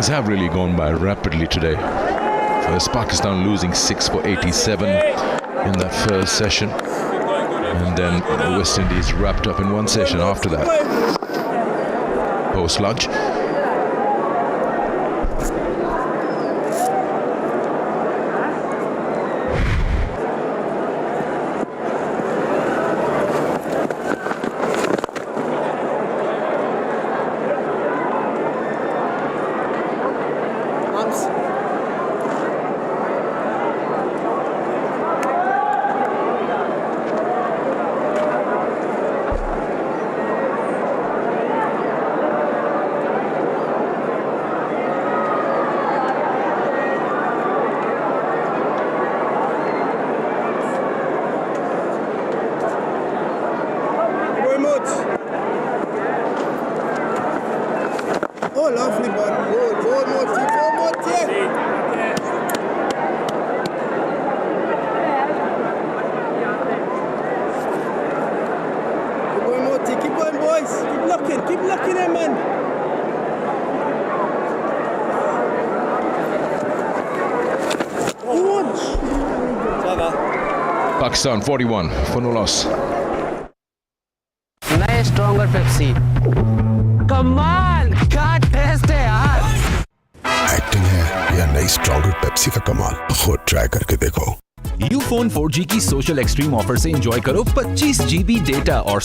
innings have really gone by rapidly today. First Pakistan losing 6 for 87 in that first session, and then the West Indies wrapped up in one session after that, post-lunch. Oh, lovely ball. Go, Moti. Keep going, Moti. Keep going, boys. Keep looking there, man. Pakistan 41 for no loss. Nice stronger Pepsi. कमाल क्या test है यार. Acting है या नई stronger Pepsi का कमाल, खुद ट्राई करके देखो. यूफोन 4G की सोशल एक्सट्रीम ऑफर से एंजॉय करो 25 GB डेटा और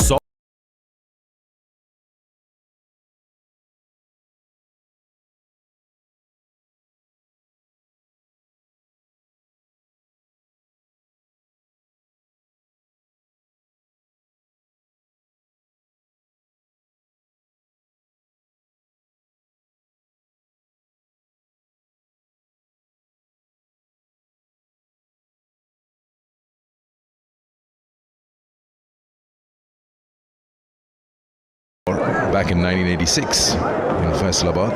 100back in 1986 in Faisalabad.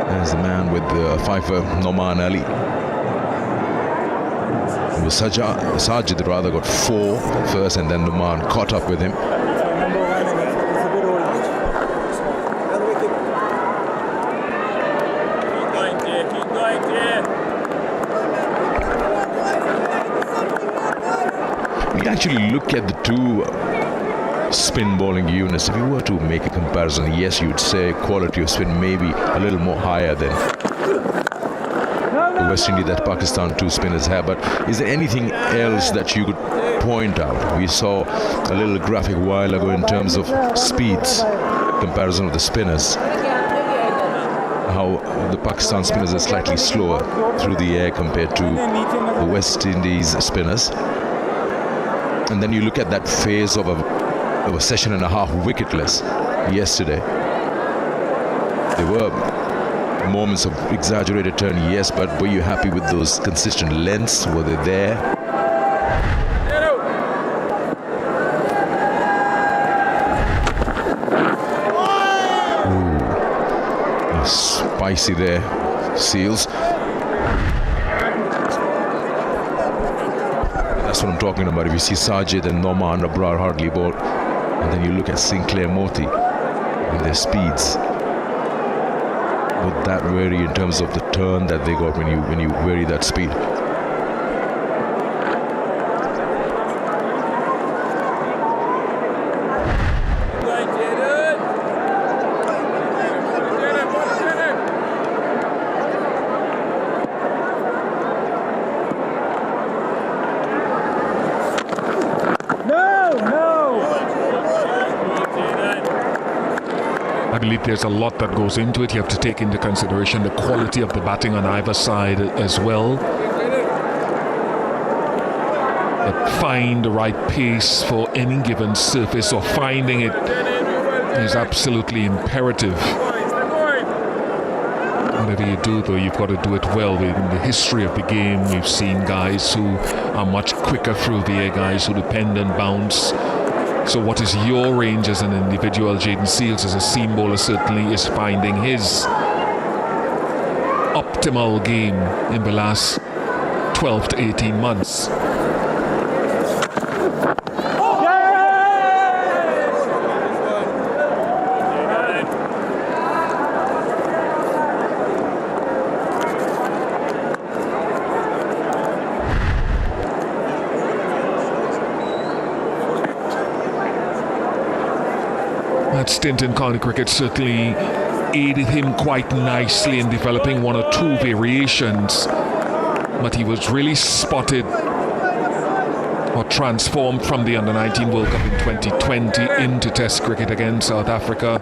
There's the man with the fifer, Noman Ali. It was Sajid rather got 4 first, and then Noman caught up with him. We actually look at the two spin bowling units. If you were to make a comparison, yes, you'd say quality of spin maybe a little more higher than the West Indies that Pakistan two spinners have. But is there anything else that you could point out? We saw a little graphic a while ago in terms of speeds, comparison of the spinners, how the Pakistan spinners are slightly slower through the air compared to the West Indies spinners. And then you look at that phase of a session and a half wicketless yesterday. There were moments of exaggerated turn, yes, but were you happy with those consistent lengths? Were they there? Ooh, spicy there, Seals. That's what I'm talking about. If you see Sajid and Noman Abrar hardly bowled, and then you look at Sinclair Moti and their speeds, would that vary in terms of the turn that they got when you vary that speed? I believe there's a lot that goes into it. You have to take into consideration the quality of the batting on either side as well. But find the right pace for any given surface, or finding it is absolutely imperative. Whatever you do, though, you've got to do it well. In the history of the game, we've seen guys who are much quicker through the air, guys who depend on bounce. So what is your range as an individual? Jayden Seales as a seam bowler certainly is finding his optimal game in the last 12 to 18 months. stint in county cricket certainly aided him quite nicely in developing one or two variations. But he was really spotted or transformed from the Under-19 World Cup in 2020 into Test cricket against South Africa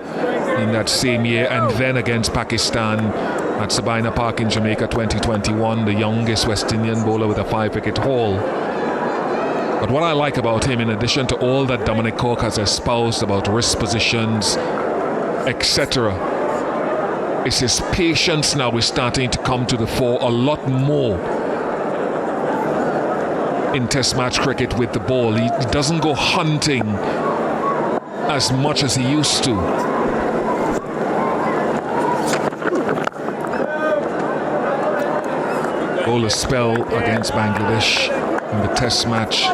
in that same year, and then against Pakistan at Sabina Park in Jamaica 2021, the youngest West Indian bowler with a 5-wicket haul. But what I like about him, in addition to all that Dominic Cork has espoused about wrist positions, etc., is his patience now is starting to come to the fore a lot more in Test match cricket with the ball. He doesn't go hunting as much as he used to. Bowler spell against Bangladesh in the Test match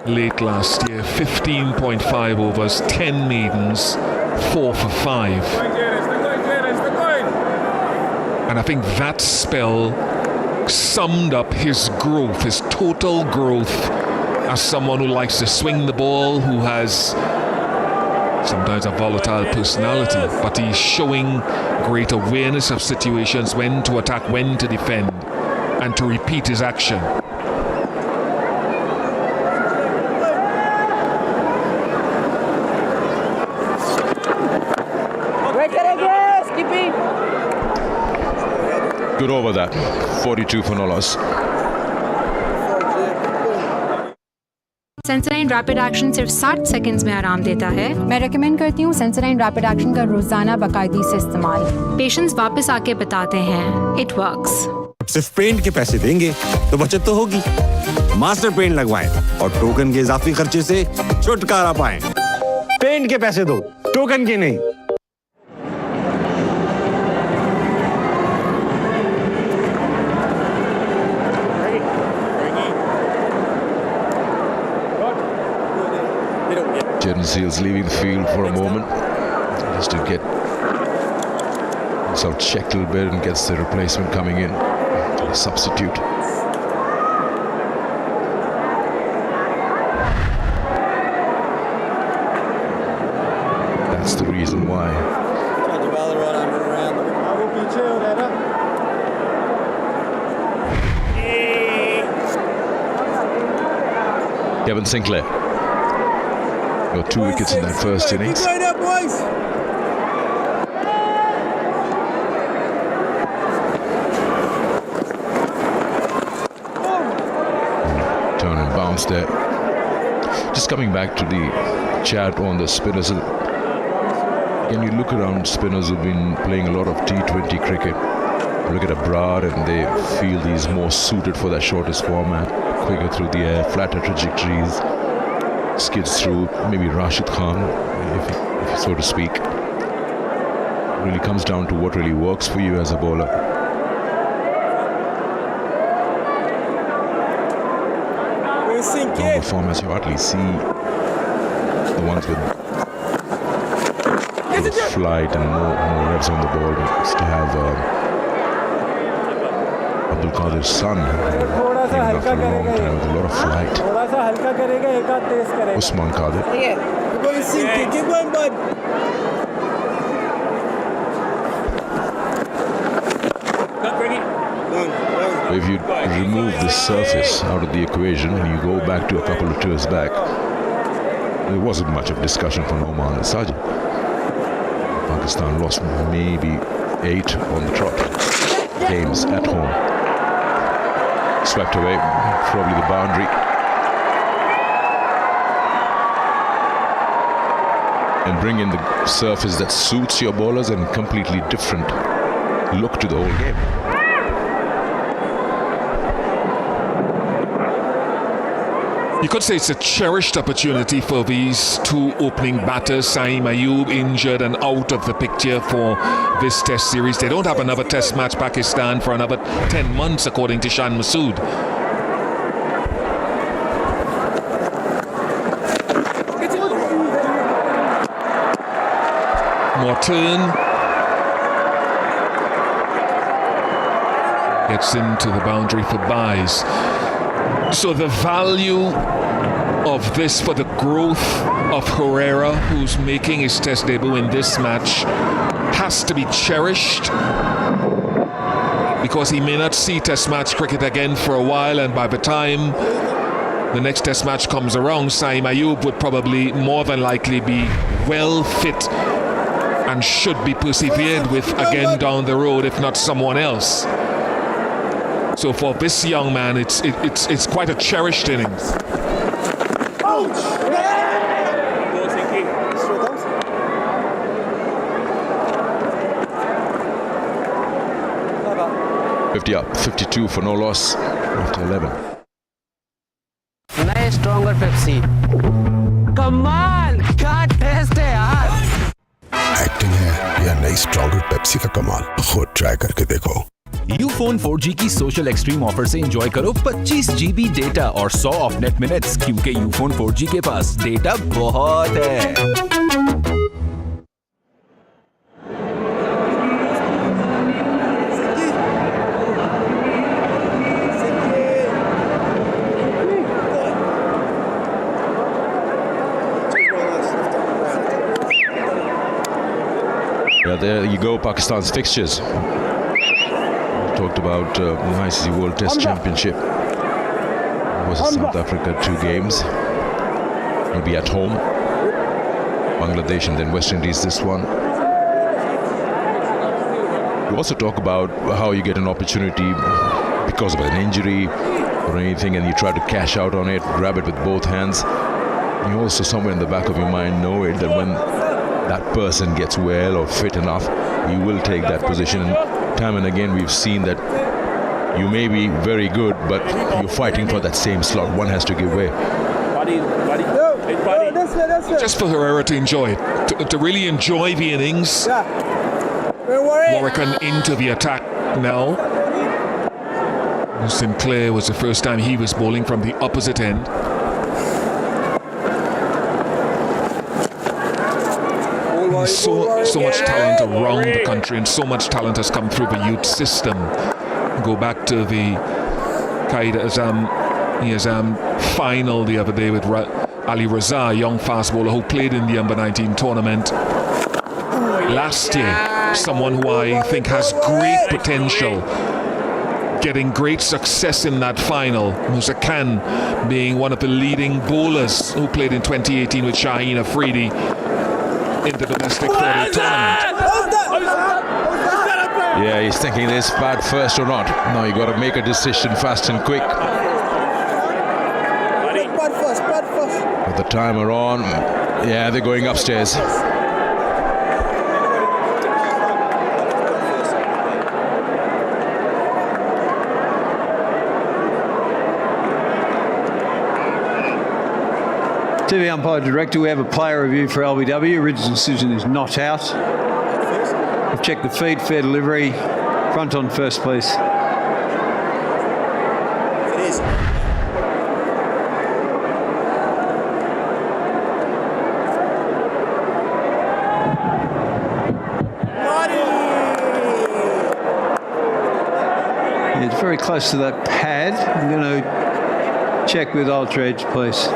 late last year. 15.5 overs, 10 maidens, 4 for 5. And I think that spell summed up his growth, his total growth as someone who likes to swing the ball, who has sometimes a volatile personality, but he's showing great awareness of situations, when to attack, when to defend, and to repeat his action. Good over that. 42 for Nolas. सेंसराइन rapid action सिर्फ 60 seconds में आराम देता है। मैं recommend करती हूँ सेंसराइन rapid action का रोजाना बाकायदगी से इस्तेमाल। पेशेंट्स वापस आके बताते हैं इट वर्क्स। सिर्फ पेंट के पैसे देंगे तो बचत तो होगी। मास्टर पेंट लगवाएं और टोकन के इजाफी खर्चे से छुटकारा पाएं। पेंट के पैसे दो, टोकन के नहीं। Jaden Seals leaving the field for a moment just to get himself checked a little bit, and gets the replacement coming in, a substitute. That's the reason why. Kevin Sinclair got 2 wickets in that first innings. Keep going up, boys. Turn and bounce there. Just coming back to the chat on the spinners. Again, you look around, spinners who've been playing a lot of T20 cricket. Look at Abrar, and they feel he's more suited for that shortest format, quicker through the air, flatter trajectories, skids through. Maybe Rashid Khan, if so to speak. It really comes down to what really works for you as a bowler. Longer formats, you hardly see the ones with flight and more revs on the ball. We still have Abdul Qadir's son, even after a long time with a lot of flight. Usman Qadir. Keep going, Sinky. Keep going, bud. If you remove the surface out of the equation and you go back to a couple of tours back, there wasn't much of discussion for Noman and Sajid. Pakistan lost maybe 8 on the trot games at home. Swept away, probably the boundary. And bring in the surface that suits your bowlers and completely different look to the whole game. You could say it's a cherished opportunity for these two opening batters. Saeem Ayub injured and out of the picture for this test series. They don't have another test match, Pakistan, for another 10 months, according to Shan Masood. Morton gets into the boundary for buys. So the value of this for the growth of Herrera, who's making his test debut in this match, has to be cherished, because he may not see test match cricket again for a while, and by the time the next test match comes around, Saeem Ayub would probably more than likely be well fit and should be persevered with again down the road, if not someone else. So for this young man, it's quite a cherished innings. 50 up, 52 for no loss after 11. नए stronger Pepsi कमाल क्या test है यार acting है या नई stronger Pepsi का कमाल, खुद ट्राई करके देखो। यूफोन 4G की सोशल एक्सट्रीम ऑफर से एंजॉय करो 25 GB डेटा और 100 ऑफ नेट मिनट्स, क्योंकि यूफोन 4G के पास डेटा बहुत है। Yeah, there you go, Pakistan's fixtures. We talked about the ICC World Test Championship. Versus South Africa, 2 games. Will be at home. Bangladesh and then West Indies this one. We also talk about how you get an opportunity because of an injury or anything, and you try to cash out on it, grab it with both hands. You also somewhere in the back of your mind know it that when that person gets well or fit enough, you will take that position. And time and again we've seen that you may be very good, but you're fighting for that same slot. One has to give way. Just for Herrera to enjoy it, to really enjoy the innings. Warrican into the attack now. Sinclair was the first time he was bowling from the opposite end. So much talent around the country, and so much talent has come through the youth system. Go back to the Qaeda-Azam final the other day with Ali Raza, a young fast bowler who played in the under-19 tournament last year. Someone who I think has great potential, getting great success in that final. Musa Khan being one of the leading bowlers who played in 2018 with Shaheen Afridi in the domestic 40 tournament. Yeah, he's thinking this bad first or not. Now you got to make a decision fast and quick. With the timer on, yeah, they're going upstairs. TV Umpire Director, we have a player review for LBW. Original decision is not out. We've checked the feed, fair delivery. Front on first, please. It is. It's very close to that pad. I'm going to check with Ultra Edge, please.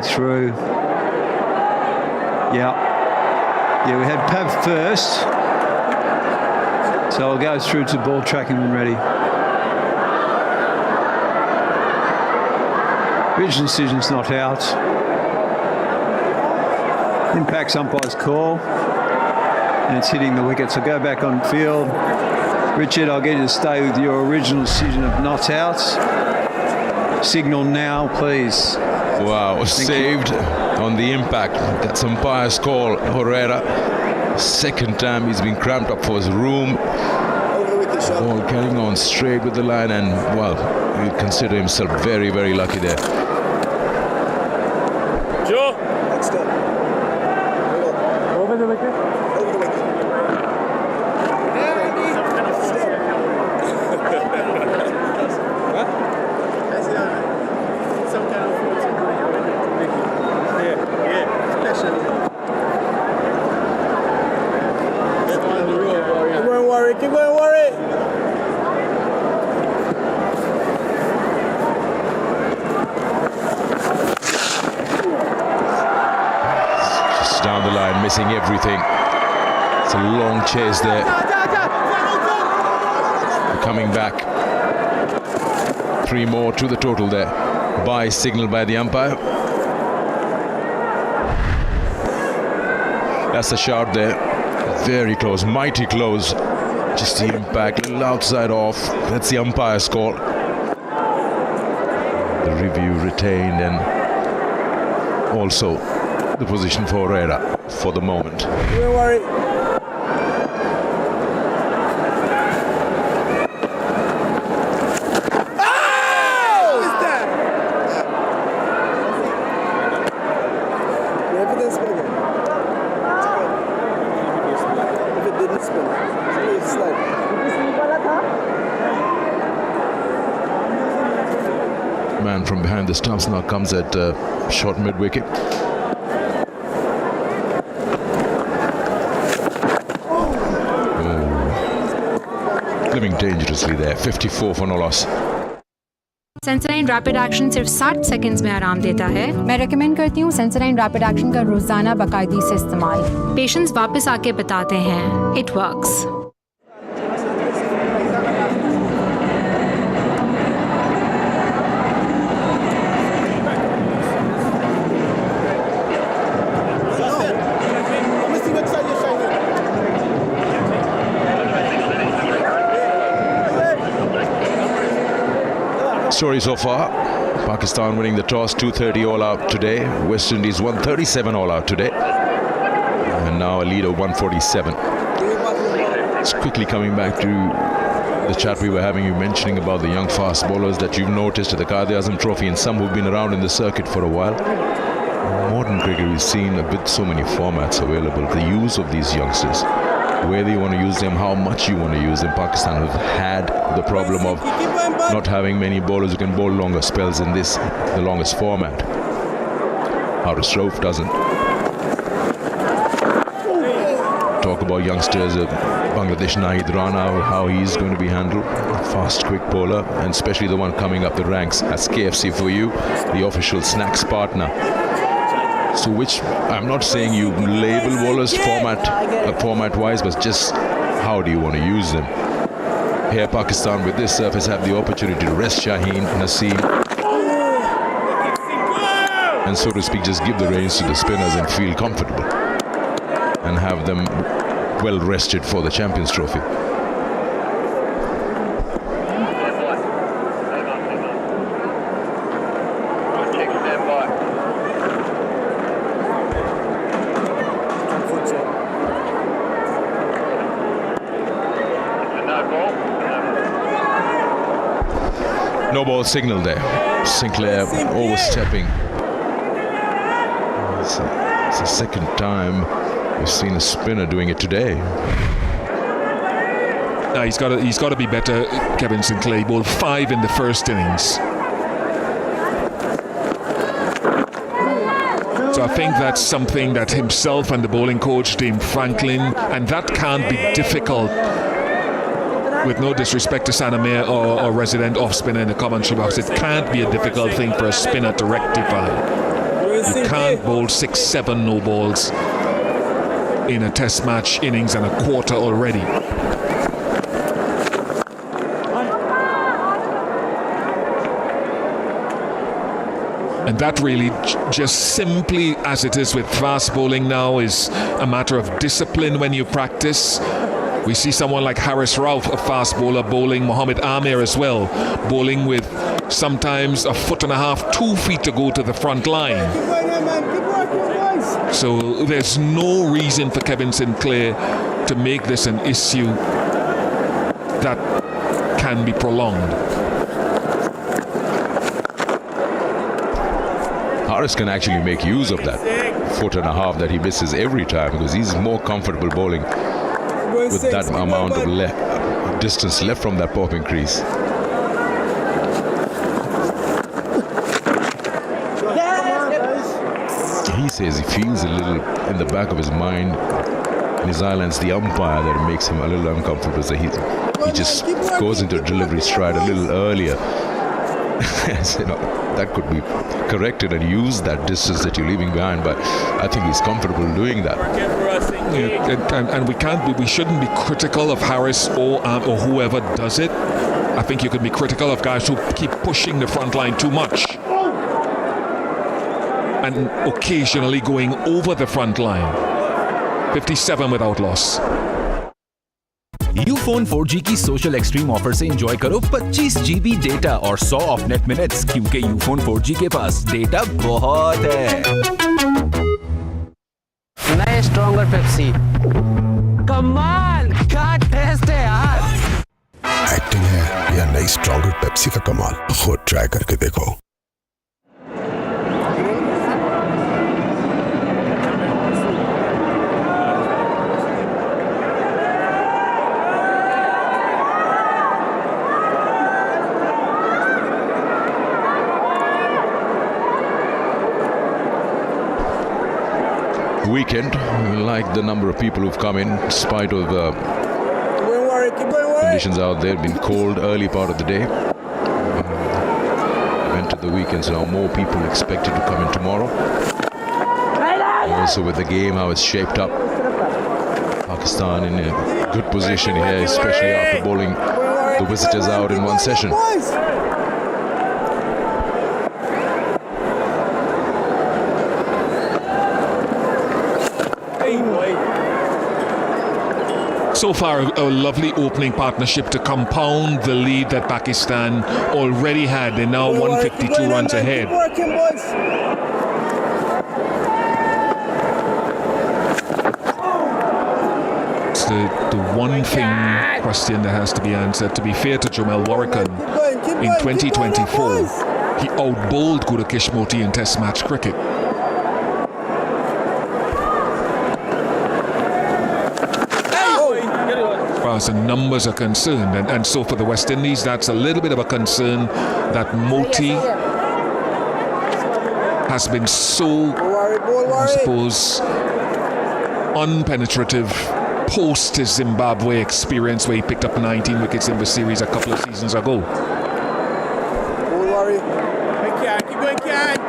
Through. Yeah, we had Pav first, so I'll go through to ball tracking when ready. Original decision's not out. Impacts umpire's call, and it's hitting the wicket, so go back on field. Richard, I'll get you to stay with your original decision of not out. Signal now, please. Wow, saved on the impact. That's umpire's call. Herrera, second time he's been cramped up for his room. Ball carrying on straight with the line, and well, he'll consider himself very, very lucky there. Joe, next step. Over the wicket. Over the wicket. Keep going, worry. down the line, missing everything. It's a long chase there. Coming back. 3 more to the total there. Bye signal by the umpire. That's a shout there. Very close, mighty close. Just the impact, little outside off. That's the umpire's call. The review retained, and also the position for Herrera for the moment. Don't worry. Man from behind the stumps now comes at short mid-wicket. Living dangerously there. 54 for no loss. सेंसराइन rapid action सिर्फ 60 seconds में आराम देता है। मैं recommend करती हूँ सेंसराइन rapid action का रोजाना बाकायदगी से इस्तेमाल। पेशेंट्स वापस आके बताते हैं it works. Story so far: Pakistan winning the toss, 230 all out today. West Indies 137 all out today, and now a lead of 147. It's quickly coming back to the chat we were having, you mentioning about the young fast bowlers that you've noticed at the Quaid-e-Azam Trophy, and some who've been around in the circuit for a while. Modern cricket, we've seen a bit so many formats available. The use of these youngsters, whether you want to use them, how much you want to use them. Pakistan have had the problem of not having many bowlers who can bowl longer spells in this, the longest format. Haris Rauf doesn't. Talk about youngsters, Bangladesh Nahid Rana, how he's going to be handled. Fast, quick bowler, and especially the one coming up the ranks as KFC for you, the official snacks partner. So which, I'm not saying you label bowlers format-wise, but just how do you want to use them? Here Pakistan with this surface have the opportunity to rest Shaheen, Naseem, and so to speak just give the reins to the spinners and feel comfortable and have them well rested for the Champions Trophy. No ball signal there. Sinclair overstepping. It's the second time we've seen a spinner doing it today. He's got to be better, Kevin Sinclair. He bowled 5 in the first innings. So I think that's something that himself and the bowling coach, Dame Franklin, and that can't be difficult. With no disrespect to Sanamir or resident off spinner in the commentary box, it can't be a difficult thing for a spinner to rectify. You can't bowl 6-7 no balls in a test match innings and a quarter already. And that really, just simply as it is with fast bowling now, is a matter of discipline when you practice. We see someone like Haris Rauf, a fast bowler, bowling Mohammad Amir as well, bowling with sometimes 1.5 feet, 2 feet to go to the front line. So there's no reason for Kevin Sinclair to make this an issue that can be prolonged. Haris can actually make use of that 1.5 feet that he misses every time, because he's more comfortable bowling with that amount of distance left from that popping crease. He says he feels a little in the back of his mind, in his islands, the umpire, that it makes him a little uncomfortable. So he just goes into delivery stride a little earlier you know, that could be corrected and used, that distance that you're leaving behind, but I think he's comfortable doing that. And we shouldn't be critical of Harris or whoever does it. I think you could be critical of guys who keep pushing the front line too much and occasionally going over the front line. 57 without loss. Ufone 4G की social extreme offer से enjoy करो 25 GB data और 100 of net minutes, क्योंकि Ufone 4G के पास data बहुत है। नए stronger Pepsi, कमाल क्या टेस्ट है यार। एक्टिंग है या नई स्ट्रॉन्गर पेप्सी का कमाल, खुद ट्राई करके देखो। Weekend, we like the number of people who've come in spite of the conditions out there. Been cold early part of the day. Went to the weekend, so now more people expected to come in tomorrow. Also with the game, how it's shaped up. Pakistan in a good position here, especially after bowling the visitors out in one session. So far, a lovely opening partnership to compound the lead that Pakistan already had. They're now 152 runs ahead. It's the one question that has to be answered. To be fair to Jamel Warrican, in 2024, he outbowled Gurukesh Moti in Test match cricket. As the numbers are concerned, and so for the West Indies, that's a little bit of a concern that Moti has been so, I suppose, unpenetrative post his Zimbabwe experience where he picked up 19 wickets in the series a couple of seasons ago. Don't worry. Keep going, Kian.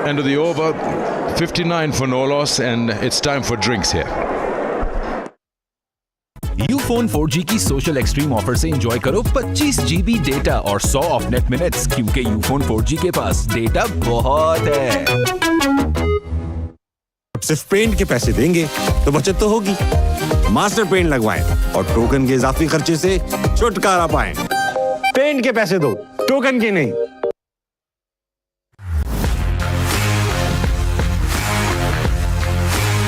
End of the over, 59 for no loss, and it's time for drinks here. Ufone 4G की social extreme offer से enjoy करो 25 GB data और 100 of net minutes, क्योंकि Ufone 4G के पास data बहुत है। सिर्फ paint के पैसे देंगे तो बचत तो होगी। मास्टर पेंट लगवाएं और टोकन के इजाफी खर्चे से छुटकारा पाएं। पेंट के पैसे दो, टोकन के नहीं।